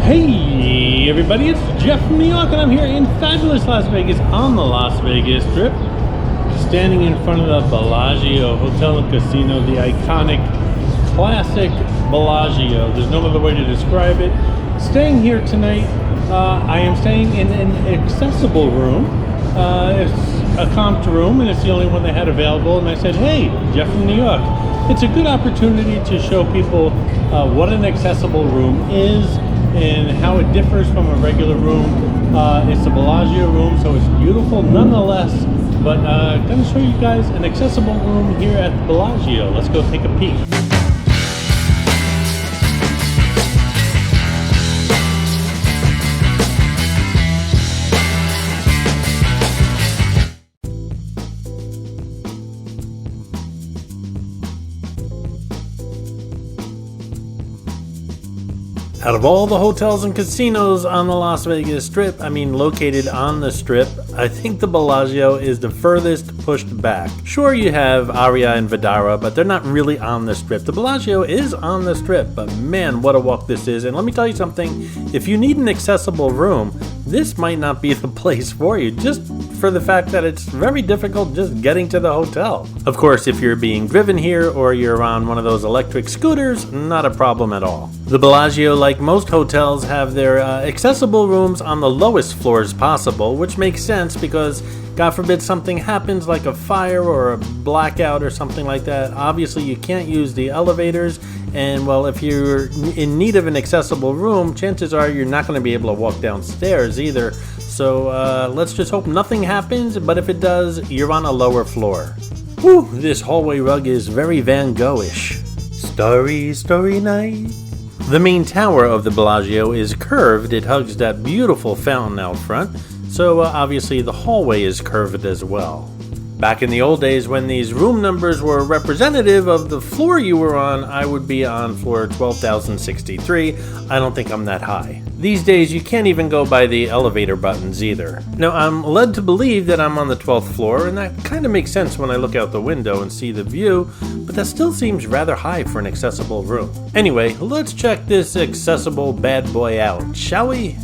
Hey everybody, it's Jeff from New York and I'm here in fabulous Las Vegas on the Las Vegas Strip, standing in front of the Bellagio Hotel and Casino, the iconic, classic Bellagio. There's no other way to describe it. Staying here tonight, I am staying in an accessible room. It's a comped room and it's the only one they had available, and I said, hey, Jeff from New York. It's a good opportunity to show people what an accessible room is and how it differs from a regular room. It's a Bellagio room, so it's beautiful nonetheless, but I'm going to show you guys an accessible room here at the Bellagio. Let's go take a peek. Out of all the hotels and casinos on the Las Vegas Strip, located on the Strip, I think the Bellagio is the furthest pushed back. Sure, you have Aria and Vidara, but they're not really on the Strip. The Bellagio is on the Strip, but man, what a walk this is. And let me tell you something, if you need an accessible room, this might not be the place for you, just for the fact that it's very difficult just getting to the hotel. Of course, if you're being driven here or you're on one of those electric scooters, not a problem at all. The Bellagio, like most hotels, have their accessible rooms on the lowest floors possible, which makes sense because God forbid something happens like a fire or a blackout or something like that. Obviously you can't use the elevators, and well, if you're in need of an accessible room, chances are you're not going to be able to walk downstairs either. So let's just hope nothing happens, but if it does, you're on a lower floor. Whew, this hallway rug is very Van Gogh-ish. Starry, starry night. The main tower of the Bellagio is curved. It hugs that beautiful fountain out front, so obviously the hallway is curved as well. Back in the old days when these room numbers were representative of the floor you were on, I would be on floor 12,063. I don't think I'm that high. These days you can't even go by the elevator buttons either. Now I'm led to believe that I'm on the 12th floor, and that kind of makes sense when I look out the window and see the view, but that still seems rather high for an accessible room. Anyway, let's check this accessible bad boy out, shall we?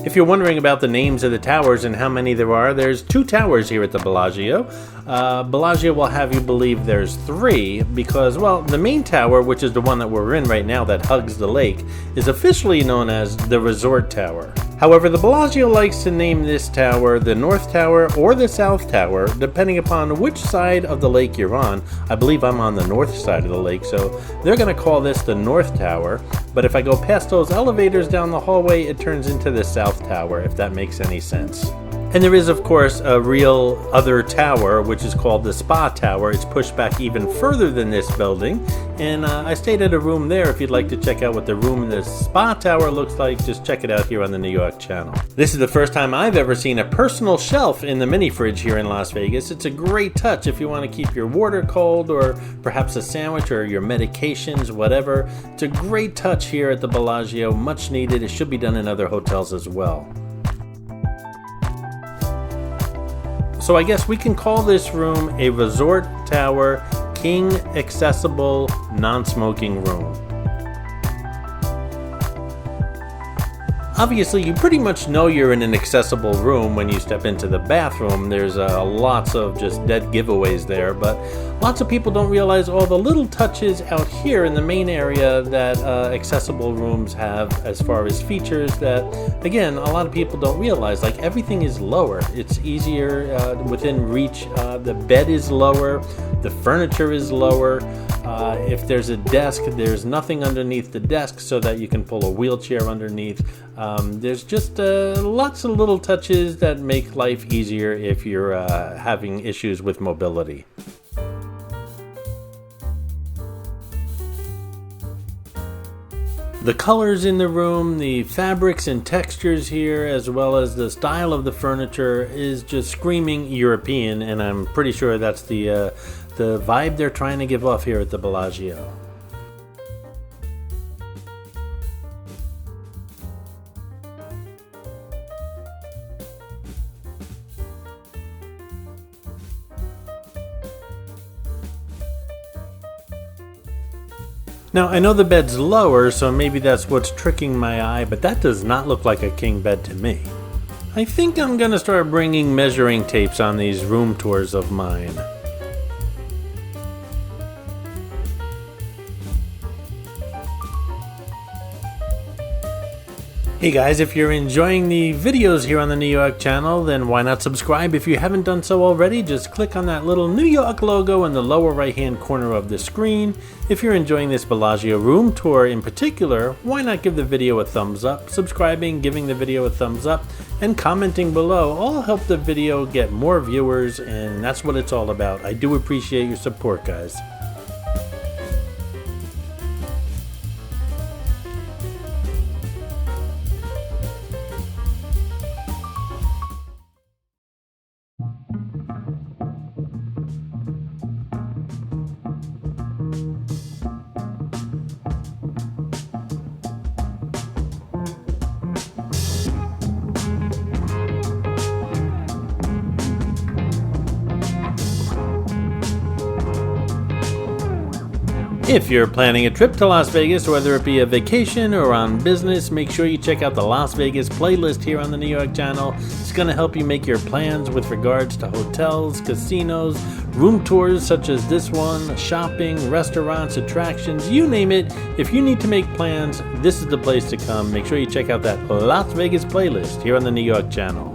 If you're wondering about the names of the towers and how many there are, there's 2 towers here at the Bellagio. Bellagio will have you believe there's 3 because, well, the main tower, which is the one that we're in right now that hugs the lake, is officially known as the Resort Tower. However, the Bellagio likes to name this tower the North Tower or the South Tower, depending upon which side of the lake you're on. I believe I'm on the north side of the lake, so they're going to call this the North Tower. But if I go past those elevators down the hallway, it turns into the South Tower, if that makes any sense. And there is, of course, a real other tower, which is called the Spa Tower. It's pushed back even further than this building, and I stayed at a room there. If you'd like to check out what the room in the Spa Tower looks like, just check it out here on the New York channel. This is the first time I've ever seen a personal shelf in the mini fridge here in Las Vegas. It's a great touch if you want to keep your water cold, or perhaps a sandwich, or your medications, whatever. It's a great touch here at the Bellagio, much needed. It should be done in other hotels as well. So I guess we can call this room a Resort Tower King Accessible Non-Smoking Room. Obviously, you pretty much know you're in an accessible room when you step into the bathroom. There's lots of just dead giveaways there, but lots of people don't realize all the little touches out here in the main area that accessible rooms have as far as features that, again, a lot of people don't realize. Like, everything is lower. It's easier within reach. The bed is lower. The furniture is lower. If there's a desk, there's nothing underneath the desk so that you can pull a wheelchair underneath. There's just lots of little touches that make life easier if you're having issues with mobility. The colors in the room, the fabrics and textures here, as well as the style of the furniture is just screaming European, and I'm pretty sure that's the vibe they're trying to give off here at the Bellagio. Now, I know the bed's lower, so maybe that's what's tricking my eye, but that does not look like a king bed to me. I think I'm gonna start bringing measuring tapes on these room tours of mine. Hey guys, if you're enjoying the videos here on the New York channel, then why not subscribe if you haven't done so already? Just click on that little New York logo in the lower right hand corner of the screen. If you're enjoying this Bellagio room tour in particular, why not give the video a thumbs up? Subscribing, giving the video a thumbs up, and commenting below all help the video get more viewers, and that's what it's all about. I do appreciate your support, guys. If you're planning a trip to Las Vegas, whether it be a vacation or on business, make sure you check out the Las Vegas playlist here on the New York channel. It's going to help you make your plans with regards to hotels, casinos, room tours such as this one, shopping, restaurants, attractions, you name it. If you need to make plans, this is the place to come. Make sure you check out that Las Vegas playlist here on the New York channel.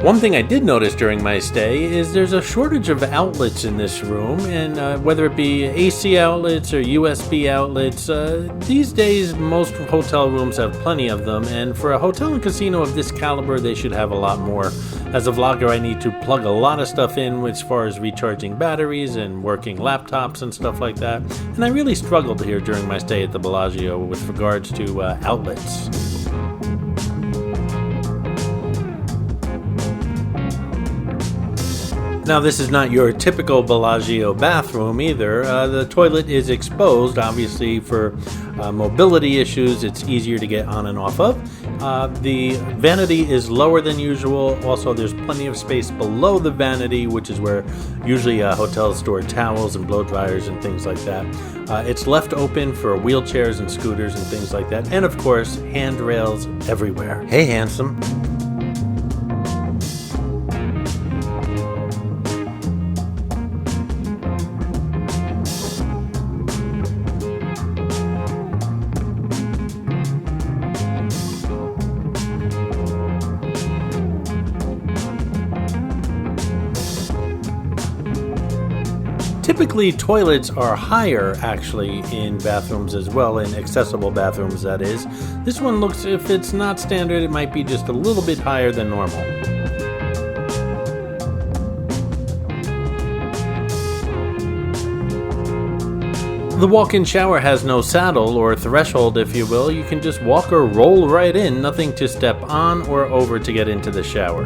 One thing I did notice during my stay is there's a shortage of outlets in this room, and whether it be AC outlets or USB outlets, these days most hotel rooms have plenty of them, and for a hotel and casino of this caliber they should have a lot more. As a vlogger, I need to plug a lot of stuff in as far as recharging batteries and working laptops and stuff like that, and I really struggled here during my stay at the Bellagio with regards to outlets. Now, this is not your typical Bellagio bathroom either. The toilet is exposed, obviously for mobility issues. It's easier to get on and off of. The vanity is lower than usual. Also, there's plenty of space below the vanity, which is where usually hotels store towels and blow dryers and things like that. It's left open for wheelchairs and scooters and things like that. And of course, handrails everywhere. Hey, handsome. Typically, toilets are higher, actually, in bathrooms as well, in accessible bathrooms, that is. This one looks, if it's not standard, it might be just a little bit higher than normal. The walk-in shower has no saddle or threshold, if you will. You can just walk or roll right in, nothing to step on or over to get into the shower.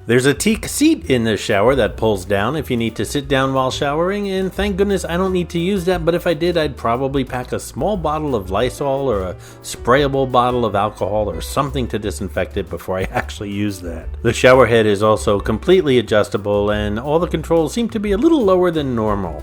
There's a teak seat in the shower that pulls down if you need to sit down while showering, and thank goodness I don't need to use that, but if I did, I'd probably pack a small bottle of Lysol or a sprayable bottle of alcohol or something to disinfect it before I actually use that. The shower head is also completely adjustable, and all the controls seem to be a little lower than normal.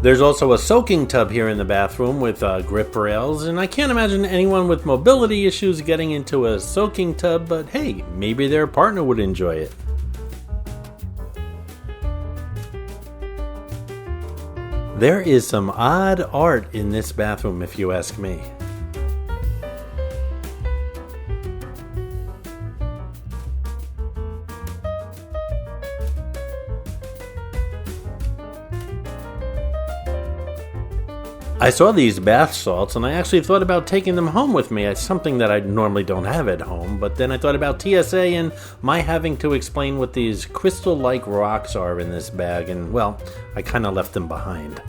There's also a soaking tub here in the bathroom with grip rails, and I can't imagine anyone with mobility issues getting into a soaking tub, but hey, maybe their partner would enjoy it. There is some odd art in this bathroom, if you ask me. I saw these bath salts and I actually thought about taking them home with me. It's something that I normally don't have at home, but then I thought about TSA and my having to explain what these crystal-like rocks are in this bag, and well, I kind of left them behind.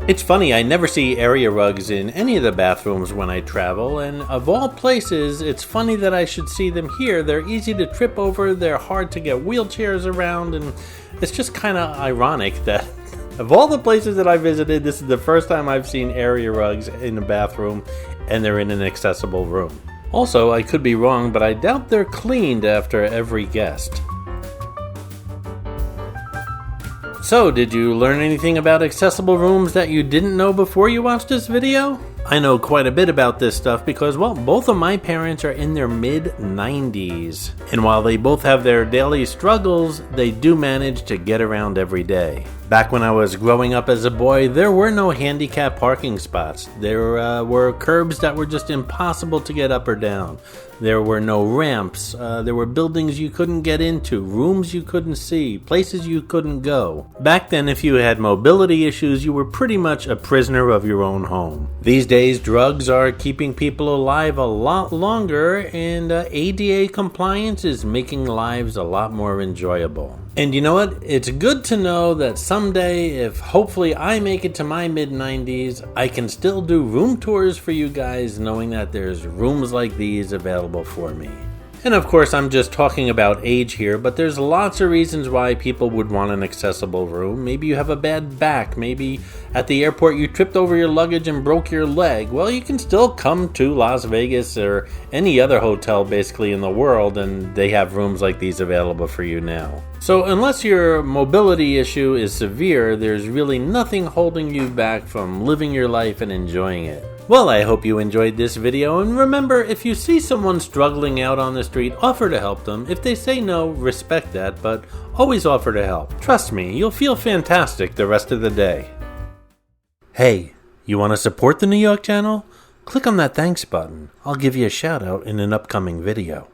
It's funny, I never see area rugs in any of the bathrooms when I travel, and of all places, it's funny that I should see them here. They're easy to trip over, they're hard to get wheelchairs around, and it's just kind of ironic that of all the places that I visited, this is the first time I've seen area rugs in a bathroom, and they're in an accessible room. Also, I could be wrong, but I doubt they're cleaned after every guest. So, did you learn anything about accessible rooms that you didn't know before you watched this video? I know quite a bit about this stuff because, well, both of my parents are in their mid-90s. And while they both have their daily struggles, they do manage to get around every day. Back when I was growing up as a boy, there were no handicap parking spots. There were curbs that were just impossible to get up or down. There were no ramps. There were buildings you couldn't get into, rooms you couldn't see, places you couldn't go. Back then, if you had mobility issues, you were pretty much a prisoner of your own home. These days, drugs are keeping people alive a lot longer, and ADA compliance is making lives a lot more enjoyable. And you know what? It's good to know that someday, if hopefully I make it to my mid-90s, I can still do room tours for you guys, knowing that there's rooms like these available for me. And of course, I'm just talking about age here, but there's lots of reasons why people would want an accessible room. Maybe you have a bad back. Maybe at the airport you tripped over your luggage and broke your leg. Well, you can still come to Las Vegas or any other hotel basically in the world, and they have rooms like these available for you now. So unless your mobility issue is severe, there's really nothing holding you back from living your life and enjoying it. Well, I hope you enjoyed this video, and remember, if you see someone struggling out on the street, offer to help them. If they say no, respect that, but always offer to help. Trust me, you'll feel fantastic the rest of the day. Hey, you want to support the New York channel? Click on that thanks button. I'll give you a shout out in an upcoming video.